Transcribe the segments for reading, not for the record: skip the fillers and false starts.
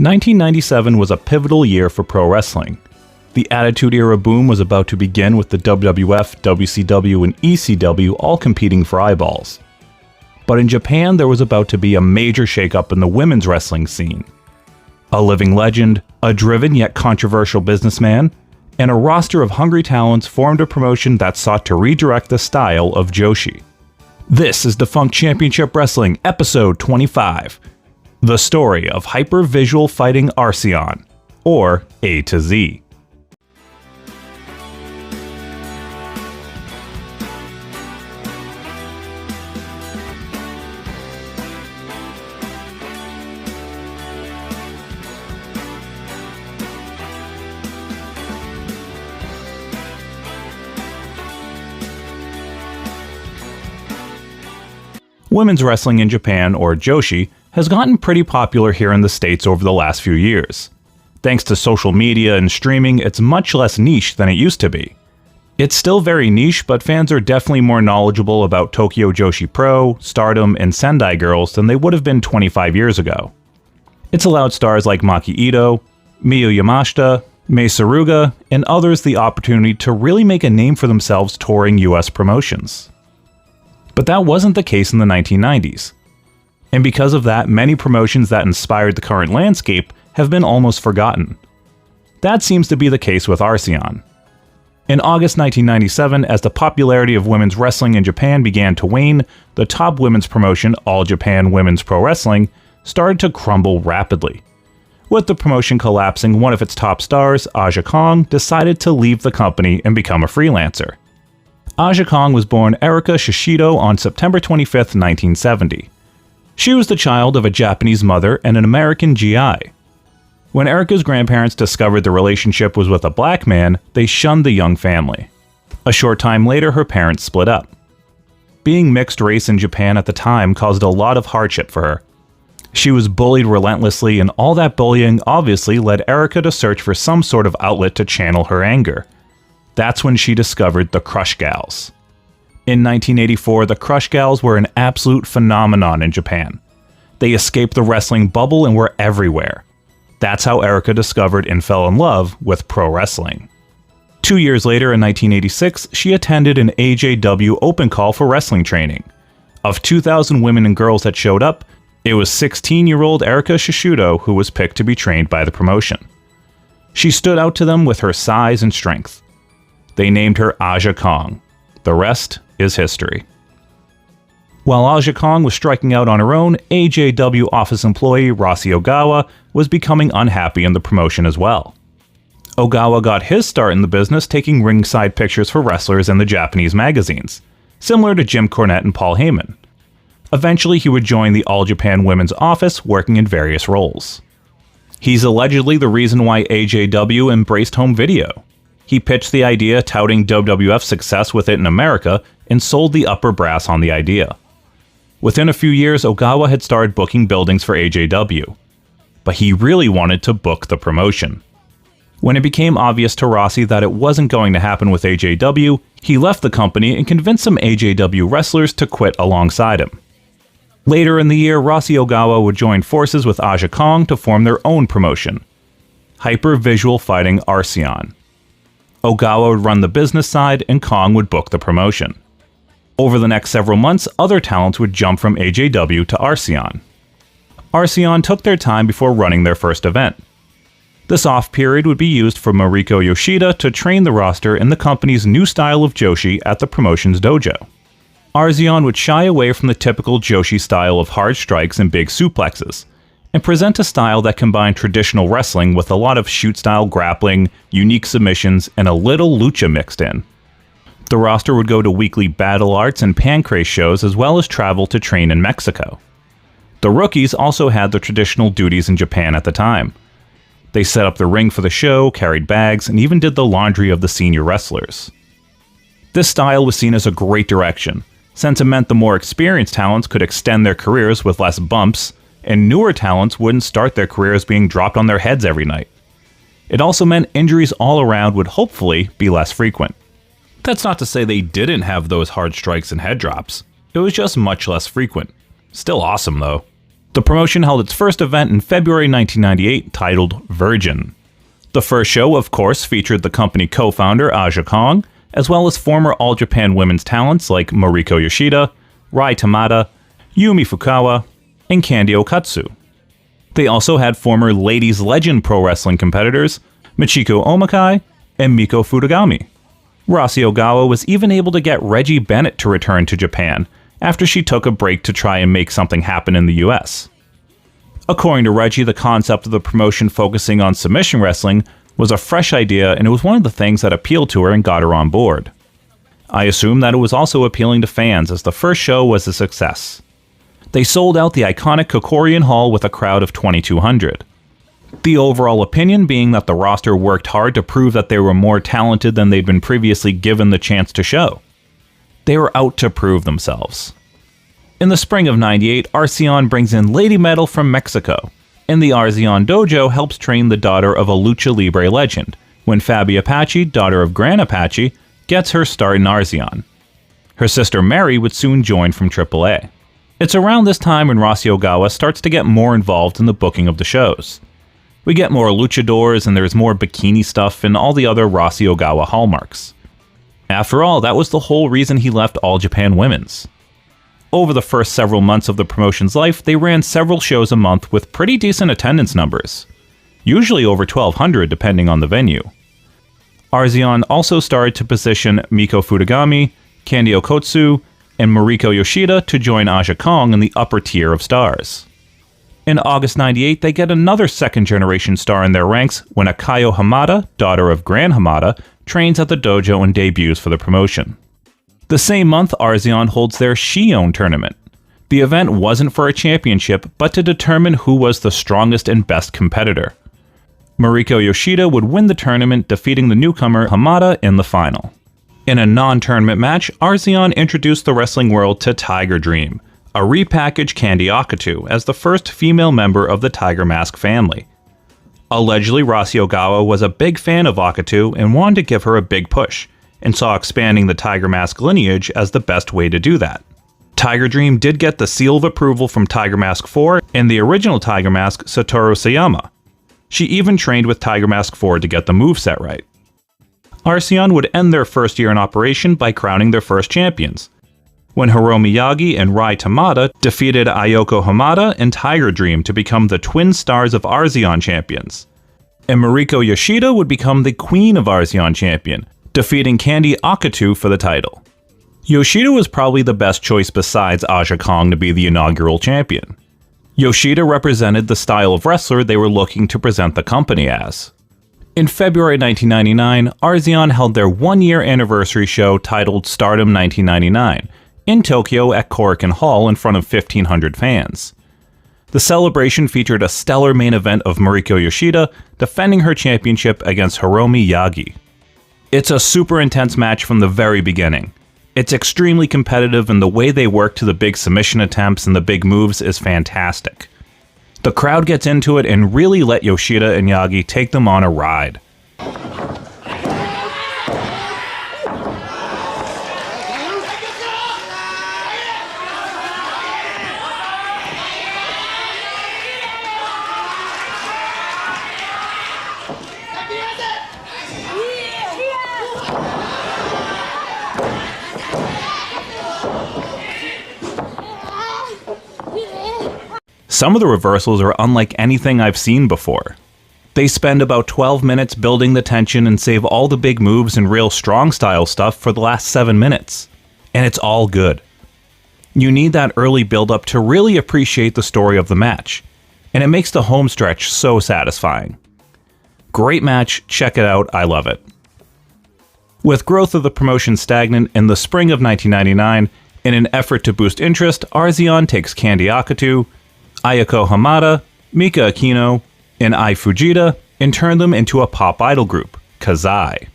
1997 was a pivotal year for pro wrestling. The Attitude Era boom was about to begin with the WWF, WCW, and ECW all competing for eyeballs. But in Japan, there was about to be a major shakeup in the women's wrestling scene. A living legend, a driven yet controversial businessman, and a roster of hungry talents formed a promotion that sought to redirect the style of Joshi. This is Defunct Championship Wrestling, Episode 25. The story of hyper-visual fighting ARSION, or A to Z. Women's wrestling in Japan, or Joshi, has gotten pretty popular here in the States over the last few years. Thanks to social media and streaming, it's much less niche than it used to be. It's still very niche, but fans are definitely more knowledgeable about Tokyo Joshi Pro, Stardom, and Sendai Girls than they would have been 25 years ago. It's allowed stars like Maki Ito, Miyu Yamashita, Mei Suruga, and others the opportunity to really make a name for themselves touring US promotions. But that wasn't the case in the 1990s. And because of that, many promotions that inspired the current landscape have been almost forgotten. That seems to be the case with ARSION. In August 1997, as the popularity of women's wrestling in Japan began to wane, the top women's promotion, All Japan Women's Pro Wrestling, started to crumble rapidly. With the promotion collapsing, one of its top stars, Aja Kong, decided to leave the company and become a freelancer. Aja Kong was born Erika Shishido on September 25, 1970. She was the child of a Japanese mother and an American GI. When Erika's grandparents discovered the relationship was with a black man, they shunned the young family. A short time later, her parents split up. Being mixed race in Japan at the time caused a lot of hardship for her. She was bullied relentlessly, and all that bullying obviously led Erika to search for some sort of outlet to channel her anger. That's when she discovered the Crush Gals. In 1984, the Crush Gals were an absolute phenomenon in Japan. They escaped the wrestling bubble and were everywhere. That's how Erika discovered and fell in love with pro wrestling. 2 years later, in 1986, she attended an AJW open call for wrestling training. Of 2,000 women and girls that showed up, it was 16-year-old Erika Shishido who was picked to be trained by the promotion. She stood out to them with her size and strength. They named her Aja Kong. The rest is history. While Aja Kong was striking out on her own, AJW office employee Rossi Ogawa was becoming unhappy in the promotion as well. Ogawa got his start in the business taking ringside pictures for wrestlers in the Japanese magazines, similar to Jim Cornette and Paul Heyman. Eventually, he would join the All Japan Women's office, working in various roles. He's allegedly the reason why AJW embraced home video. He pitched the idea, touting WWF's success with it in America, and sold the upper brass on the idea. Within a few years, Ogawa had started booking buildings for AJW. But he really wanted to book the promotion. When it became obvious to Rossi that it wasn't going to happen with AJW, he left the company and convinced some AJW wrestlers to quit alongside him. Later in the year, Rossi Ogawa would join forces with Aja Kong to form their own promotion, Hyper-Visual Fighting ARSION. Ogawa would run the business side, and Kong would book the promotion. Over the next several months, other talents would jump from AJW to ARSION. ARSION took their time before running their first event. This off period would be used for Mariko Yoshida to train the roster in the company's new style of Joshi at the promotion's dojo. ARSION would shy away from the typical Joshi style of hard strikes and big suplexes, and present a style that combined traditional wrestling with a lot of shoot-style grappling, unique submissions, and a little lucha mixed in. The roster would go to weekly battle arts and pancrase shows as well as travel to train in Mexico. The rookies also had the traditional duties in Japan at the time. They set up the ring for the show, carried bags, and even did the laundry of the senior wrestlers. This style was seen as a great direction, since it meant the more experienced talents could extend their careers with less bumps, and newer talents wouldn't start their careers being dropped on their heads every night. It also meant injuries all around would hopefully be less frequent. That's not to say they didn't have those hard strikes and head drops. It was just much less frequent. Still awesome though. The promotion held its first event in February 1998 titled Virgin. The first show, of course, featured the company co-founder Aja Kong, as well as former All Japan women's talents like Mariko Yoshida, Rai Tamada, Yumi Fukawa, and Candy Okatsu. They also had former Ladies Legend Pro Wrestling competitors Michiko Omakai and Miko Futagami. Rossi Ogawa was even able to get Reggie Bennett to return to Japan after she took a break to try and make something happen in the US. According to Reggie, the concept of the promotion focusing on submission wrestling was a fresh idea, and it was one of the things that appealed to her and got her on board. I assume that it was also appealing to fans, as the first show was a success. They sold out the iconic Kokorian Hall with a crowd of 2,200. The overall opinion being that the roster worked hard to prove that they were more talented than they'd been previously given the chance to show. They were out to prove themselves. In the spring of '98, ARSION brings in Lady Metal from Mexico, and the ARSION Dojo helps train the daughter of a Lucha Libre legend, when Fabi Apache, daughter of Gran Apache, gets her start in ARSION. Her sister Mary would soon join from AAA. It's around this time when Rossi Ogawa starts to get more involved in the booking of the shows. We get more luchadors, and there's more bikini stuff and all the other Rossi Ogawa hallmarks. After all, that was the whole reason he left All Japan Women's. Over the first several months of the promotion's life, they ran several shows a month with pretty decent attendance numbers, usually over 1,200 depending on the venue. ARSION also started to position Miko Futagami, Candy Okotsu, and Mariko Yoshida to join Aja Kong in the upper tier of stars. In August '98, they get another second-generation star in their ranks when Akayo Hamada, daughter of Gran Hamada, trains at the dojo and debuts for the promotion. The same month, ARSION holds their Shion tournament. The event wasn't for a championship, but to determine who was the strongest and best competitor. Mariko Yoshida would win the tournament, defeating the newcomer Hamada in the final. In a non-tournament match, ARSION introduced the wrestling world to Tiger Dream, a repackaged Candy Okatsu, as the first female member of the Tiger Mask family. Allegedly, Rossi Ogawa was a big fan of Okatsu and wanted to give her a big push, and saw expanding the Tiger Mask lineage as the best way to do that. Tiger Dream did get the seal of approval from Tiger Mask 4 and the original Tiger Mask, Satoru Sayama. She even trained with Tiger Mask 4 to get the moveset right. ARSION would end their first year in operation by crowning their first champions, when Hiromi Yagi and Rai Tamada defeated Ayako Hamada and Tiger Dream to become the twin stars of ARSION champions. And Mariko Yoshida would become the Queen of ARSION champion, defeating Candy Okatsu for the title. Yoshida was probably the best choice besides Aja Kong to be the inaugural champion. Yoshida represented the style of wrestler they were looking to present the company as. In February 1999, ARSION held their one-year anniversary show titled Stardom 1999 in Tokyo at Korakuen Hall in front of 1,500 fans. The celebration featured a stellar main event of Mariko Yoshida defending her championship against Hiromi Yagi. It's a super intense match from the very beginning. It's extremely competitive, and the way they work to the big submission attempts and the big moves is fantastic. The crowd gets into it and really let Yoshida and Yagi take them on a ride. Some of the reversals are unlike anything I've seen before. They spend about 12 minutes building the tension and save all the big moves and real strong style stuff for the last 7 minutes. And it's all good. You need that early build up to really appreciate the story of the match, and it makes the home stretch so satisfying. Great match, check it out, I love it. With growth of the promotion stagnant, in the spring of 1999, in an effort to boost interest, ARSION takes Candy Okatsu, Ayako Hamada, Mika Aquino, and Ai Fujita and turned them into a pop idol group, Kazai.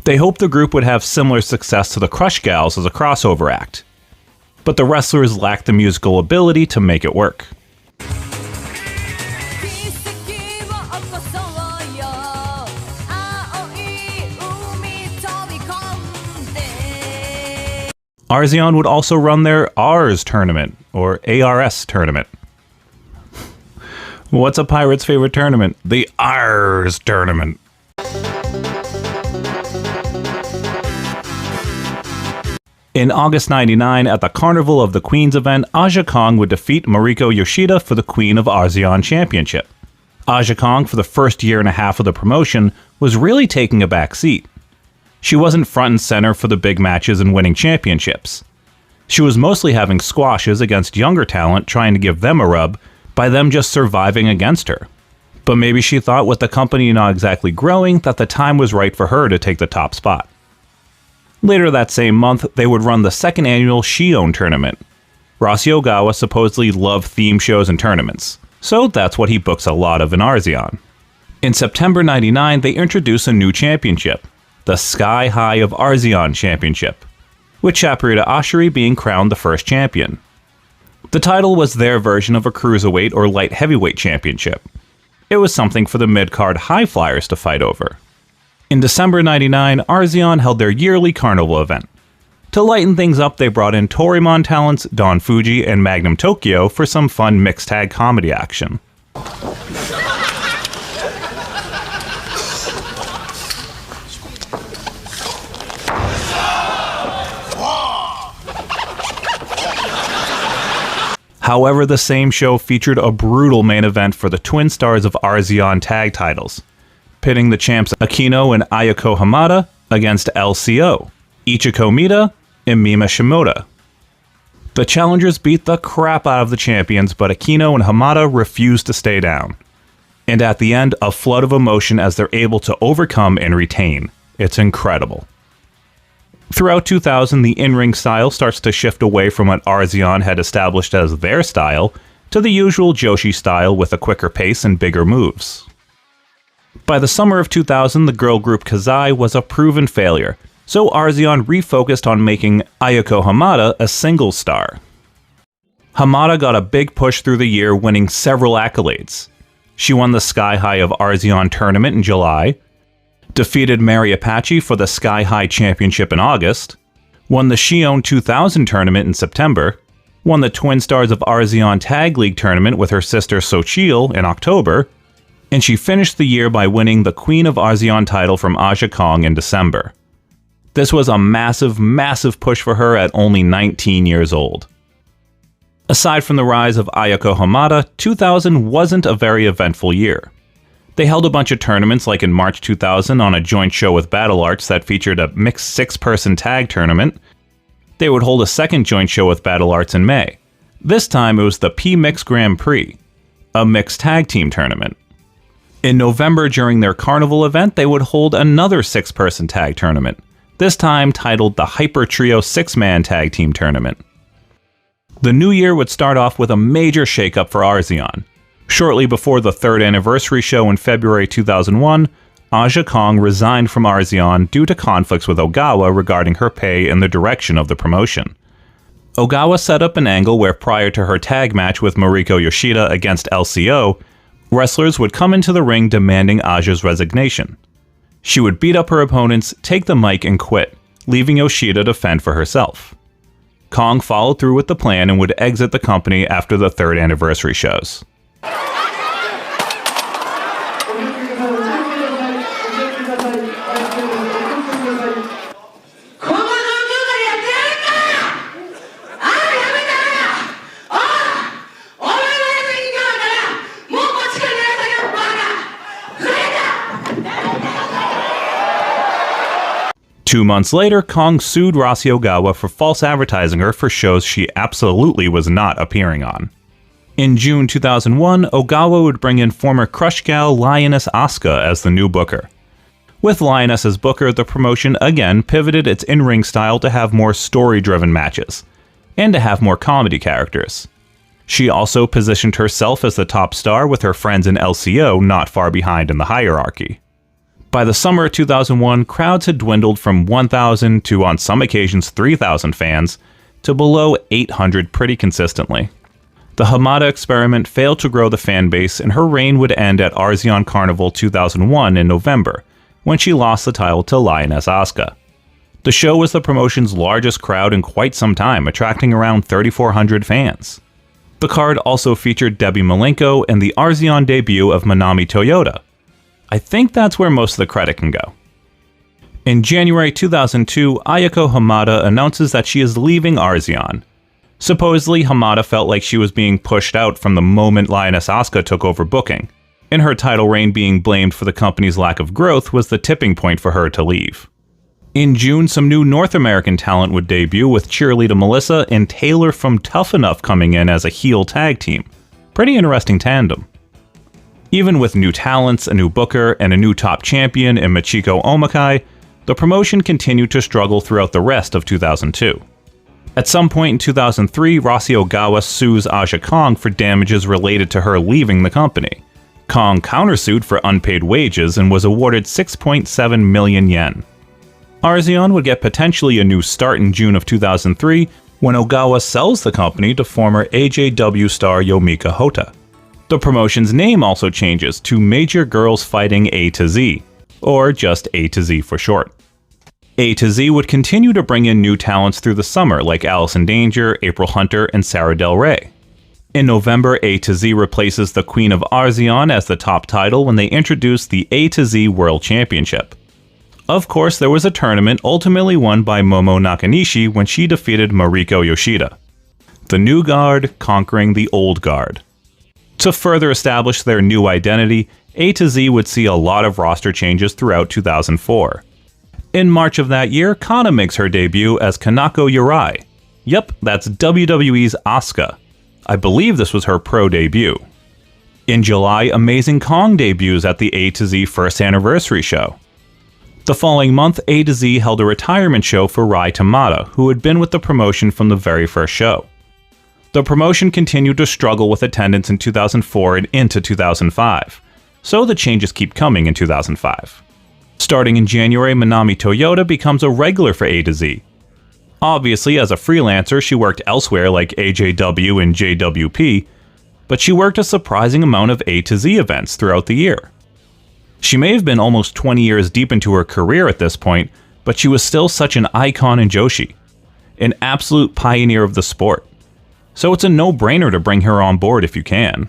They hoped the group would have similar success to the Crush Gals as a crossover act, but the wrestlers lacked the musical ability to make it work. ARSION would also run their ARS tournament, or ARS tournament. What's a pirate's favorite tournament? The ARS tournament. In August 99, at the Carnival of the Queens event, Aja Kong would defeat Mariko Yoshida for the Queen of ARSION Championship. Aja Kong, for the first year and a half of the promotion, was really taking a back seat. She wasn't front and center for the big matches and winning championships. She was mostly having squashes against younger talent, trying to give them a rub, by them just surviving against her. But maybe she thought, with the company not exactly growing, that the time was right for her to take the top spot. Later that same month, they would run the second annual Shion tournament. Rossi Ogawa supposedly loved theme shows and tournaments, so that's what he books a lot of in ARSION. In September 99, they introduced a new championship, the Sky High of ARSION Championship, with Chaparita Ashiri being crowned the first champion. The title was their version of a cruiserweight or light heavyweight championship. It was something for the mid-card high flyers to fight over. In December 99, ARSION held their yearly carnival event. To lighten things up, they brought in Torimon talents Don Fuji and Magnum Tokyo for some fun mixed tag comedy action. However, the same show featured a brutal main event for the twin stars of ARSION tag titles, pitting the champs Akino and Ayako Hamada against LCO, Ichiko Mita, and Mima Shimoda. The challengers beat the crap out of the champions, but Akino and Hamada refused to stay down. And at the end, a flood of emotion as they're able to overcome and retain. It's incredible. Throughout 2000, the in-ring style starts to shift away from what ARSION had established as their style to the usual Joshi style with a quicker pace and bigger moves. By the summer of 2000, the girl group Kazai was a proven failure, so ARSION refocused on making Ayako Hamada a singles star. Hamada got a big push through the year, winning several accolades. She won the Sky High of ARSION tournament in July, defeated Mary Apache for the Sky High Championship in August, won the Shion 2000 tournament in September, won the Twin Stars of ARSION Tag League tournament with her sister Sochil in October, and she finished the year by winning the Queen of ARSION title from Aja Kong in December. This was a massive, massive push for her at only 19 years old. Aside from the rise of Ayako Hamada, 2000 wasn't a very eventful year. They held a bunch of tournaments, like in March 2000 on a joint show with Battle Arts that featured a mixed 6-person tag tournament. They would hold a second joint show with Battle Arts in May. This time it was the P-Mix Grand Prix, a mixed tag team tournament. In November, during their carnival event, they would hold another 6-person tag tournament, this time titled the Hyper Trio 6-Man Tag Team Tournament. The new year would start off with a major shakeup for ARSION. Shortly before the 3rd anniversary show in February 2001, Aja Kong resigned from ARSION due to conflicts with Ogawa regarding her pay and the direction of the promotion. Ogawa set up an angle where, prior to her tag match with Mariko Yoshida against LCO, wrestlers would come into the ring demanding Aja's resignation. She would beat up her opponents, take the mic, and quit, leaving Yoshida to fend for herself. Kong followed through with the plan and would exit the company after the 3rd anniversary shows. Two months later, Kong sued Rossi Ogawa for false advertising her for shows she absolutely was not appearing on. In June 2001, Ogawa would bring in former Crush gal Lioness Asuka as the new booker. With Lioness as booker, the promotion again pivoted its in-ring style to have more story-driven matches, and to have more comedy characters. She also positioned herself as the top star, with her friends in LCO not far behind in the hierarchy. By the summer of 2001, crowds had dwindled from 1,000 to, on some occasions, 3,000 fans, to below 800 pretty consistently. The Hamada experiment failed to grow the fan base, and her reign would end at ARSION Carnival 2001 in November, when she lost the title to Lioness Asuka. The show was the promotion's largest crowd in quite some time, attracting around 3,400 fans. The card also featured Debbie Malenko and the ARSION debut of Manami Toyota. I think that's where most of the credit can go. In January 2002, Ayako Hamada announces that she is leaving ARSION. Supposedly, Hamada felt like she was being pushed out from the moment Lioness Asuka took over booking, and her title reign being blamed for the company's lack of growth was the tipping point for her to leave. In June, some new North American talent would debut with cheerleader Melissa and Taylor from Tough Enough coming in as a heel tag team. Pretty interesting tandem. Even with new talents, a new booker, and a new top champion in Michiko Omakai, the promotion continued to struggle throughout the rest of 2002. At some point in 2003, Rossi Ogawa sues Aja Kong for damages related to her leaving the company. Kong countersued for unpaid wages and was awarded 6.7 million yen. ARSION would get potentially a new start in June of 2003 when Ogawa sells the company to former AJW star Yomika Hota. The promotion's name also changes to Major Girls Fighting A to Z, or just A to Z for short. A to Z would continue to bring in new talents through the summer like Allison Danger, April Hunter, and Sarah Del Rey. In November, A to Z replaces the Queen of ARSION as the top title when they introduce the A to Z World Championship. Of course, there was a tournament ultimately won by Momo Nakanishi when she defeated Mariko Yoshida. The new guard conquering the old guard. To further establish their new identity, A to Z would see a lot of roster changes throughout 2004. In March of that year, Kana makes her debut as Kanako Yurai. Yep, that's WWE's Asuka. I believe this was her pro debut. In July, Amazing Kong debuts at the A to Z first anniversary show. The following month, A to Z held a retirement show for Rai Tamada, who had been with the promotion from the very first show. The promotion continued to struggle with attendance in 2004 and into 2005, so the changes keep coming in 2005. Starting in January, Manami Toyota becomes a regular for A to Z. Obviously, as a freelancer, she worked elsewhere like AJW and JWP, but she worked a surprising amount of A to Z events throughout the year. She may have been almost 20 years deep into her career at this point, but she was still such an icon in Joshi, an absolute pioneer of the sport. So it's a no-brainer to bring her on board if you can.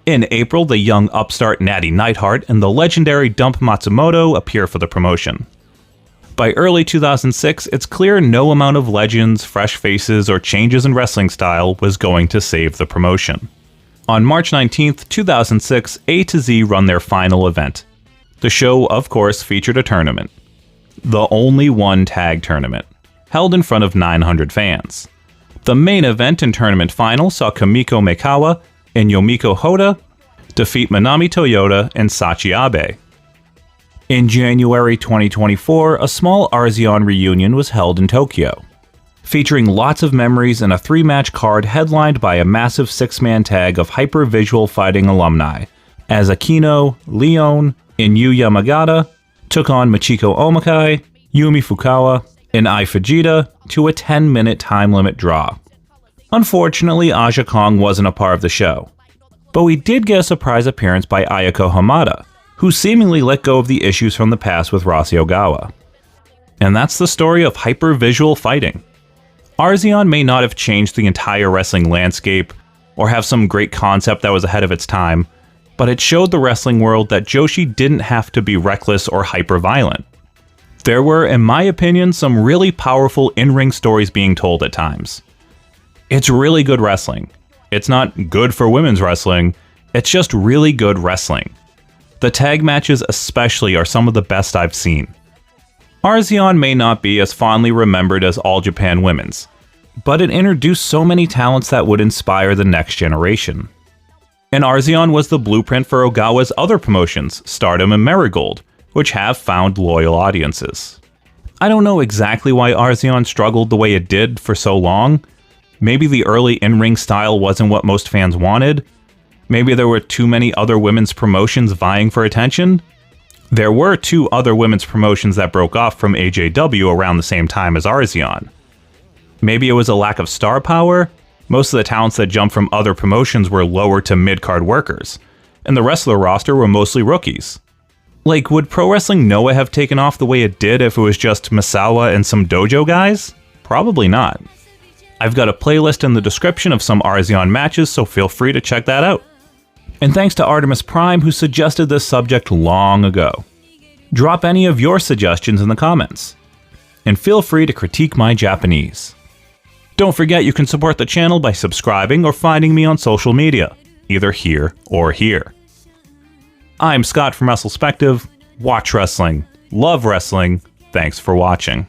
In April, the young upstart Natty Neidhart and the legendary Dump Matsumoto appear for the promotion. By early 2006, it's clear no amount of legends, fresh faces, or changes in wrestling style was going to save the promotion. On March 19, 2006, A to Z run their final event. The show, of course, featured a tournament. The only one tag tournament, held in front of 900 fans. The main event and tournament final saw Kamiko Meikawa and Yomiko Hoda defeat Manami Toyota and Sachi Abe. In January 2024, a small ARSION reunion was held in Tokyo, featuring lots of memories and a 3-match card headlined by a massive 6-man tag of hyper-visual fighting alumni, as Akino, Leon, and Yu Yamagata took on Michiko Omakai, Yumi Fukawa, and Ai Fujita to a 10-minute time limit draw. Unfortunately, Aja Kong wasn't a part of the show, but we did get a surprise appearance by Ayako Hamada, who seemingly let go of the issues from the past with Rossi Ogawa. And that's the story of hyper-visual fighting. ARSION may not have changed the entire wrestling landscape, or have some great concept that was ahead of its time, but it showed the wrestling world that Joshi didn't have to be reckless or hyper-violent. There were, in my opinion, some really powerful in-ring stories being told at times. It's really good wrestling. It's not good for women's wrestling, it's just really good wrestling. The tag matches especially are some of the best I've seen. ARSION may not be as fondly remembered as All Japan Women's, but it introduced so many talents that would inspire the next generation. And ARSION was the blueprint for Ogawa's other promotions, Stardom and Marigold, which have found loyal audiences. I don't know exactly why ARSION struggled the way it did for so long. Maybe the early in-ring style wasn't what most fans wanted. Maybe there were too many other women's promotions vying for attention. There were 2 other women's promotions that broke off from AJW around the same time as ARSION. Maybe it was a lack of star power. Most of the talents that jumped from other promotions were lower to mid-card workers, and the rest of the roster were mostly rookies. Like, would Pro Wrestling Noah have taken off the way it did if it was just Misawa and some dojo guys? Probably not. I've got a playlist in the description of some ARSION matches, so feel free to check that out. And thanks to Artemis Prime, who suggested this subject long ago. Drop any of your suggestions in the comments. And feel free to critique my Japanese. Don't forget you can support the channel by subscribing or finding me on social media, either here or here. I'm Scott from WrestleSpective. Watch wrestling. Love wrestling. Thanks for watching.